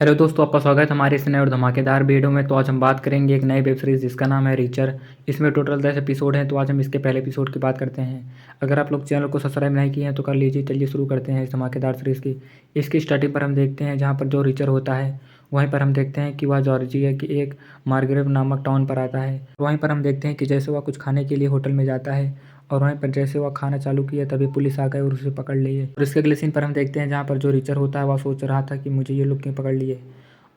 Hello दोस्तों, आपका स्वागत है हमारे इस नए और धमाकेदार वीडियो में। तो आज हम बात करेंगे एक नई वेब सीरीज़ जिसका नाम है रीचर। इसमें टोटल 10 एपिसोड हैं। तो आज हम इसके पहले एपिसोड की बात करते हैं। अगर आप लोग चैनल को सब्सक्राइब नहीं किए हैं तो कर लीजिए। चलिए शुरू करते हैं इस धमाकेदार सीरीज़ की। इसकी स्टार्टिंग पर हम देखते हैं जहाँ पर जो रीचर होता है वहीं पर हम देखते हैं कि वह जॉर्जिया की एक मार्ग्रेव नामक टाउन पर आता है। वहीं पर हम देखते हैं कि जैसे वह कुछ खाने के लिए होटल में जाता है और वहीं पर जैसे वह खाना चालू किया तभी पुलिस आ गई और उसे पकड़ लिए। और इसके अगले सीन पर हम देखते हैं जहाँ पर जो रीचर होता है वह सोच रहा था कि मुझे ये लोग क्यों पकड़ लिए।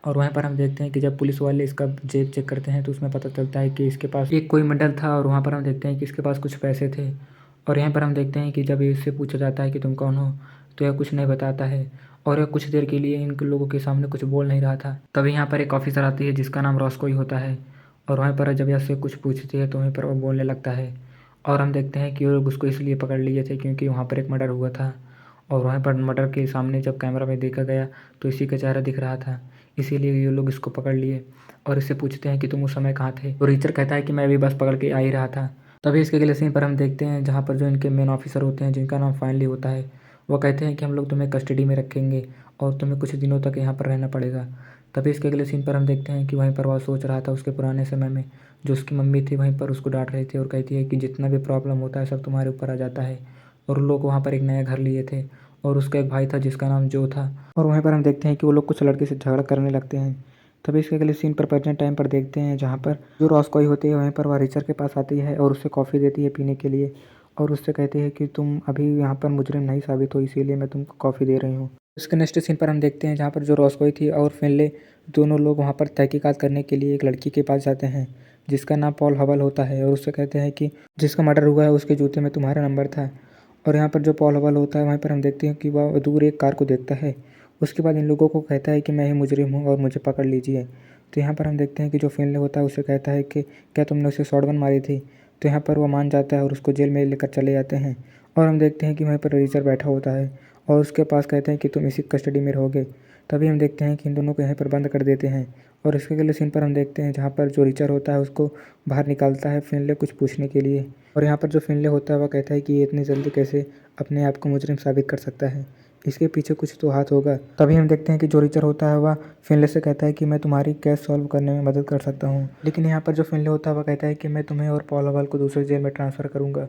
और वहीं पर हम देखते हैं कि जब पुलिस वाले इसका जेब चेक करते हैं तो उसमें पता चलता है कि इसके पास एक कोई मेडल था और वहाँ पर हम देखते हैं कि इसके पास कुछ पैसे थे। और यहाँ पर हम देखते हैं कि जब इससे पूछा जाता है कि तुम कौन हो तो यह कुछ नहीं बताता है और यह कुछ देर के लिए इन लोगों के सामने कुछ बोल नहीं रहा था। तभी यहाँ पर एक ऑफिसर आती है जिसका नाम रॉस्को ही होता है और वहीं पर जब यह से कुछ पूछती है तो वहीं पर वो बोलने लगता है। और हम देखते हैं कि वो लोग उसको इसलिए पकड़ लिए थे क्योंकि वहाँ पर एक मर्डर हुआ था और वहाँ पर मर्डर के सामने जब कैमरा में देखा गया तो इसी का चेहरा दिख रहा था। इसीलिए ये लोग इसको पकड़ लिए और इससे पूछते हैं कि तुम उस समय कहाँ थे। तो रीचर कहता है कि मैं अभी बस पकड़ के आ ही रहा था। तभी इसके अगले सीन पर हम देखते हैं जहाँ पर जो इनके मेन ऑफिसर होते हैं जिनका नाम फाइनली होता है वो कहते हैं कि हम लोग तुम्हें कस्टडी में रखेंगे और तुम्हें कुछ दिनों तक यहाँ पर रहना पड़ेगा। तभी इसके अगले सीन पर हम देखते हैं कि वहीं पर वह सोच रहा था उसके पुराने समय में जो उसकी मम्मी थी वहीं पर उसको डांट रही थी और कहती है कि जितना भी प्रॉब्लम होता है सब तुम्हारे ऊपर आ जाता है। और उन लोग वहाँ पर एक नया घर लिए थे और उसका एक भाई था जिसका नाम जो था। और वहीं पर हम देखते हैं कि वो लोग कुछ लड़के से झगड़ा करने लगते हैं। तभी इसके अगले सीन पर प्रेजेंट टाइम पर देखते हैं जहाँ पर जो रॉस्कोई होती है वहीं पर वह रिचर के पास आती है और उससे कॉफ़ी देती है पीने के लिए और उससे कहती है कि तुम अभी यहाँ पर मुजरिम नहीं साबित हो इसीलिए मैं तुमको कॉफ़ी दे रही हूँ। इसके नेक्स्ट सीन पर हम देखते हैं जहाँ पर जो रॉस्कोई थी और फिनले दोनों लोग वहाँ पर तहकीकात करने के लिए एक लड़की के पास जाते हैं जिसका नाम पॉल हवल होता है और उससे कहते हैं कि जिसका मर्डर हुआ है उसके जूते में तुम्हारा नंबर था। और यहाँ पर जो पॉल हवल होता है वहीं पर हम देखते हैं कि वह दूर एक कार को देखता है। उसके बाद इन लोगों को कहता है कि मैं ही मुजरिम हूँ और मुझे पकड़ लीजिए। तो यहाँ पर हम देखते हैं कि जो फिनले होता है उससे कहता है कि क्या तुमने उसे शॉट गन मारी थी। तो यहाँ पर वो मान जाता है और उसको जेल में लेकर चले जाते हैं। और हम देखते हैं कि वहीं पर रीचर बैठा होता है और उसके पास कहते हैं कि तुम इसी कस्टडी में रहोगे। तभी हम देखते हैं कि इन दोनों को यहाँ पर बंद कर देते हैं। और इसके अगले सीन पर हम देखते हैं जहाँ पर जो रीचर होता है उसको बाहर निकालता है फिनले कुछ पूछने के लिए। और यहाँ पर जो फिनले होता है वह कहता है कि ये इतनी जल्दी कैसे अपने आप को मुजरिम साबित कर सकता है, इसके पीछे कुछ तो हाथ होगा। तभी हम देखते हैं कि जो रीचर होता है वह फिनले से कहता है कि मैं तुम्हारी केस सॉल्व करने में मदद कर सकता हूँ। लेकिन यहाँ पर जो फिनले होता है वह कहता है कि मैं तुम्हें और पॉल हवल को दूसरे जेल में ट्रांसफ़र करूँगा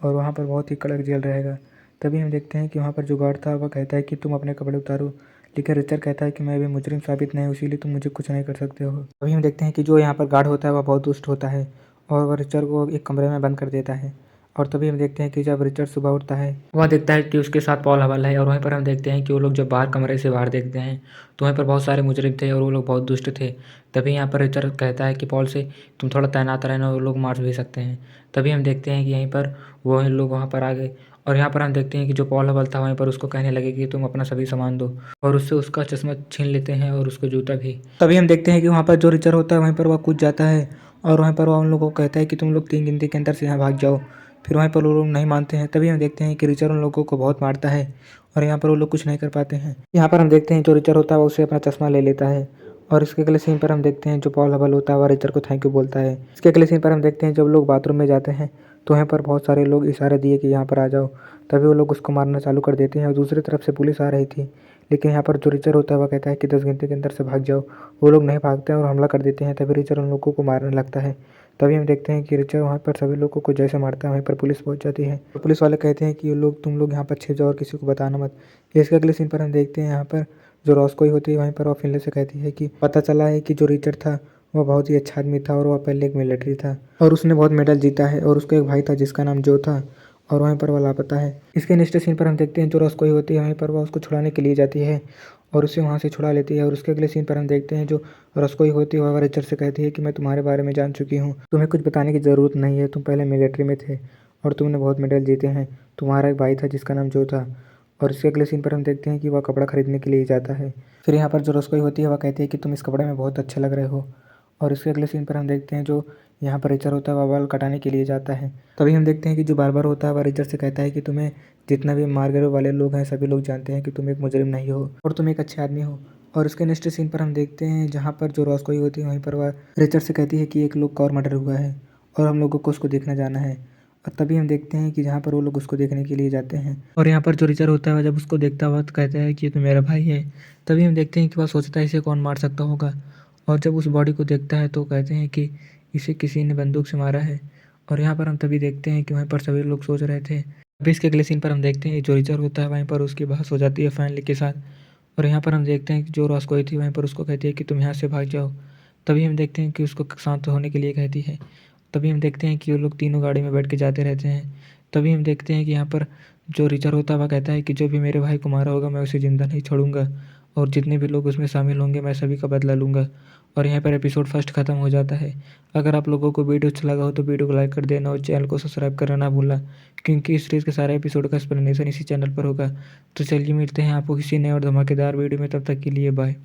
और वहाँ पर बहुत ही कड़क जेल रहेगा। तभी हम देखते हैं कि वहाँ पर जो गार्ड था वह कहता है कि तुम अपने कपड़े उतारो। लेकिन रिचर कहता है कि मैं अभी मुजरिम साबित नहीं हूँ इसीलिए तुम मुझे कुछ नहीं कर सकते हो। तभी हम देखते हैं कि जो यहाँ पर गार्ड होता है वह बहुत दुष्ट होता है और वह रिचर को एक कमरे में बंद कर देता है। और तभी हम देखते हैं कि जब रिचर्ड सुबह उठता है वह देखता है कि उसके साथ पॉल हवल है। और वहीं पर हम देखते हैं कि वो लोग जब बाहर कमरे से बाहर देखते हैं तो वहीं पर बहुत सारे मुजरिम थे और वो लोग बहुत दुष्ट थे। तभी यहाँ पर रिचर्ड कहता है कि पॉल से तुम थोड़ा तैनात रहना, वो लोग मार भी सकते हैं। तभी हम देखते हैं कि यहीं पर वो लोग वहाँ पर आ गए और यहाँ पर हम देखते हैं कि जो पॉल हवल था वहीं पर उसको कहने लगे कि तुम अपना सभी सामान दो और उससे उसका चश्मा छीन लेते हैं और उसको जूता भी। तभी हम देखते हैं कि वहाँ पर जो रिचर्ड होता है वहीं पर वह कूद जाता है और वहीं पर वह उन लोगों को कहता है कि तुम लोग 3 गिनती के अंदर से यहाँ भाग जाओ। फिर वहीं पर वो लोग नहीं मानते हैं। तभी हम देखते हैं कि रिचर उन लोगों को बहुत मारता है और यहाँ पर वो लोग कुछ नहीं कर पाते हैं। यहाँ पर हम देखते हैं जो रिचर होता है वो उससे अपना चश्मा ले लेता है। और इसके अगले सीन पर हम देखते हैं जो पॉल हवल होता है वह रिचर को थैंक यू बोलता है। इसके अगले सीन पर हम देखते हैं जब लोग बाथरूम में जाते हैं तो वहाँ पर बहुत सारे लोग इशारे दिए कि यहाँ पर आ जाओ। तभी वो लोग उसको मारना चालू कर देते हैं और दूसरी तरफ से पुलिस आ रही थी। लेकिन यहाँ पर जो रिचर होता है वह कहता है कि 10 घंटे के अंदर से भाग जाओ। वो लोग नहीं भागते हैं और हमला कर देते हैं। तभी रिचर उन लोगों को मारने लगता है। तभी हम देखते हैं कि रिचर वहाँ पर सभी लोगों को जैसे मारता है वहीं पर पुलिस पहुँच जाती है। तो पुलिस वाले कहते हैं कि ये लोग तुम लोग यहाँ पर छिप जाओ और किसी को बताना मत। इसके अगले सीन पर हम देखते हैं यहाँ पर जो रॉस्कोई होती है वहीं पर वह फिनले से कहती है कि पता चला है कि जो रिचर था वह बहुत ही अच्छा आदमी था और वह पहले एक मिलिट्री था और उसने बहुत मेडल जीता है और उसका एक भाई था जिसका नाम जो था और वहीं पर वह लापता है। इसके नेक्स्ट सीन पर हम देखते हैं जो रॉस्कोई होती है वहीं पर वह उसको छुड़ाने के लिए जाती है और उसे वहाँ से छुड़ा लेती है। और उसके अगले सीन पर हम देखते हैं जो रसकोई होती है वह रिचर्ड से कहती है कि मैं तुम्हारे बारे में जान चुकी हूँ, तुम्हें कुछ बताने की ज़रूरत नहीं है, तुम पहले मिलिट्री में थे और तुमने बहुत मेडल जीते हैं। तुम्हारा एक भाई था जिसका नाम जो था। और इसके अगले सीन पर हम देखते हैं कि वह कपड़ा खरीदने के लिए जाता है। फिर यहाँ पर जो रसकोई होती है वह कहती है कि तुम इस कपड़े में बहुत अच्छे लग रहे हो। और इसके अगले सीन पर हम देखते हैं जो यहाँ पर रिचर होता है वह बाल कटाने के लिए जाता है। तभी हम देखते हैं कि जो बार्बर होता है वह रिचर से कहता है कि तुम्हें जितना भी मारगरे वाले लोग हैं सभी लोग जानते हैं कि तुम एक मुजरिम नहीं हो और तुम एक अच्छे आदमी हो। और उसके नेक्स्ट सीन पर हम देखते हैं जहाँ पर जो रॉस्कोई होती है वहीं पर वह रिचर्ड से कहती है कि एक लोग का और मर्डर हुआ है और हम लोगों को उसको देखना जाना है। और तभी हम देखते हैं कि जहाँ पर वो लोग उसको देखने के लिए जाते हैं और यहाँ पर जो रिचर होता है वह जब उसको देखता हुआ तो कहता है कि ये तो मेरा भाई है। तभी हम देखते हैं कि वह सोचता है इसे कौन मार सकता होगा और जब उस बॉडी को देखता है तो कहते हैं कि इसे किसी ने बंदूक से मारा है। और यहाँ पर हम तभी देखते हैं कि वहीं पर सभी लोग सोच रहे थे। अभी इसके अगले सीन पर हम देखते हैं जो रिचर होता है वहीं पर उसकी बहस हो जाती है फैमिली के साथ। और यहाँ पर हम देखते हैं कि जो रॉस्कोई थी वहीं पर उसको कहती है कि तुम यहाँ से भाग जाओ। तभी हम देखते हैं कि उसको शांत होने के लिए कहती है। तभी हम देखते हैं कि वो लोग तीनों गाड़ी में बैठ के जाते रहते हैं। तभी हम देखते हैं कि यहाँ पर जो रिचर होता है वह कहता है कि जो भी मेरे भाई को मारा होगा मैं उसे ज़िंदा नहीं छोड़ूंगा और जितने भी लोग उसमें शामिल होंगे मैं सभी का बदला लूँगा। और यहाँ पर एपिसोड फर्स्ट ख़त्म हो जाता है। अगर आप लोगों को वीडियो अच्छा लगा हो तो वीडियो को लाइक कर देना और चैनल को सब्सक्राइब करना ना भूलना, क्योंकि इस सीरीज़ के सारे एपिसोड का एक्सप्लेनेशन इसी चैनल पर होगा। तो चलिए मिलते हैं आपको किसी नए और धमाकेदार वीडियो में, तब तक के लिए बाय।